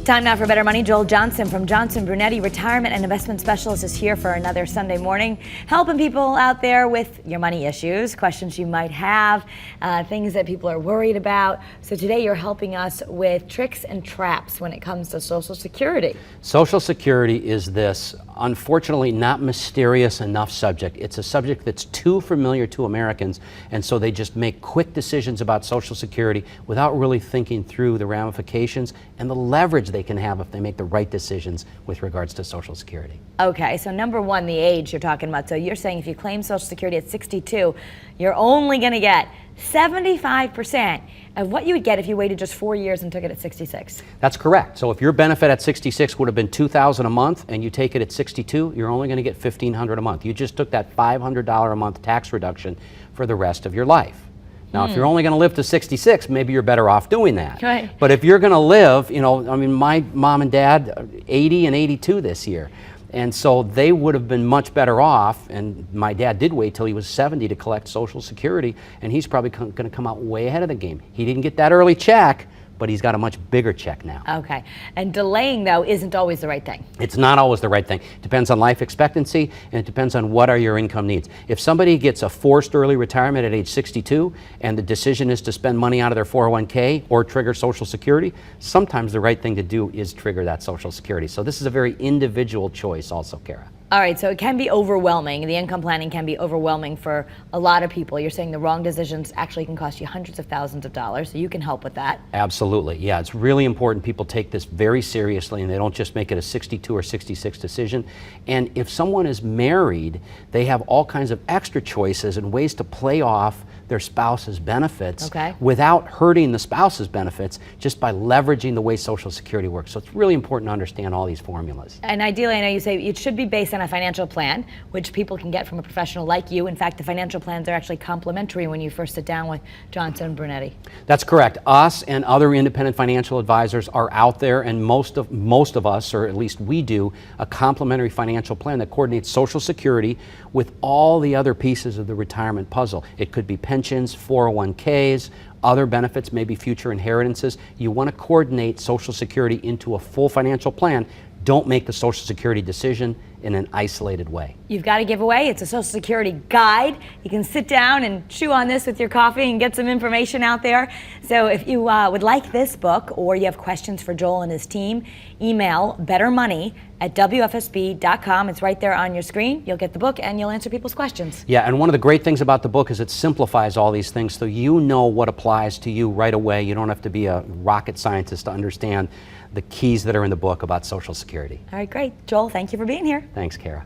Time now for Better Money. Joel Johnson from Johnson Brunetti Retirement and Investment Specialist is here for another Sunday morning, helping people out there with your money issues, questions you might have, things that people are worried about. So today you're helping us with tricks and traps when it comes to Social Security. Social Security is this, unfortunately, not mysterious enough subject. It's a subject that's too familiar to Americans, and so they just make quick decisions about Social Security without really thinking through the ramifications and the leverage they can have if they make the right decisions with regards to Social Security. Okay, so number one, the age you're talking about. So you're saying if you claim Social Security at 62, you're only going to get 75% of what you would get if you waited just 4 years and took it at 66. That's correct. So if your benefit at 66 would have been $2,000 a month and you take it at 62, you're only going to get $1,500 a month. You just took that $500 a month tax reduction for the rest of your life. Now, if you're only going to live to 66, maybe you're better off doing that. Right. But if you're going to live, I mean, my mom and dad, 80 and 82 this year. And so they would have been much better off, and my dad did wait till he was 70 to collect Social Security, and he's probably going to come out way ahead of the game. He didn't get that early check, but he's got a much bigger check now. Okay, and delaying though isn't always the right thing. It's not always the right thing. It depends on life expectancy, and it depends on what are your income needs. If somebody gets a forced early retirement at age 62 and the decision is to spend money out of their 401k or trigger Social Security, sometimes the right thing to do is trigger that Social Security. So this is a very individual choice also, Kara. All right, so it can be overwhelming. The income planning can be overwhelming for a lot of people. You're saying the wrong decisions actually can cost you hundreds of thousands of dollars, so you can help with that. Absolutely, yeah. It's really important people take this very seriously and they don't just make it a 62 or 66 decision. And if someone is married, they have all kinds of extra choices and ways to play off their spouse's benefits without hurting the spouse's benefits, just by leveraging the way Social Security works. So it's really important to understand all these formulas. And ideally, I know you say it should be based on a financial plan, which people can get from a professional like you. In fact, the financial plans are actually complimentary when you first sit down with Johnson Brunetti. That's correct. Us and other independent financial advisors are out there, and most of us, or at least we do, a complimentary financial plan that coordinates Social Security with all the other pieces of the retirement puzzle. It could be pensions, 401ks, other benefits, maybe future inheritances. You want to coordinate Social Security into a full financial plan. Don't make the Social Security decision in an isolated way. You've got a giveaway. It's a Social Security guide. You can sit down and chew on this with your coffee and get some information out there. So if you would like this book, or you have questions for Joel and his team, email bettermoney@wfsb.com. It's right there on your screen. You'll get the book and you'll answer people's questions. Yeah, and one of the great things about the book is it simplifies all these things so you know what applies to you right away. You don't have to be a rocket scientist to understand the keys that are in the book about Social Security. All right, great. Joel, thank you for being here. Thanks, Kara.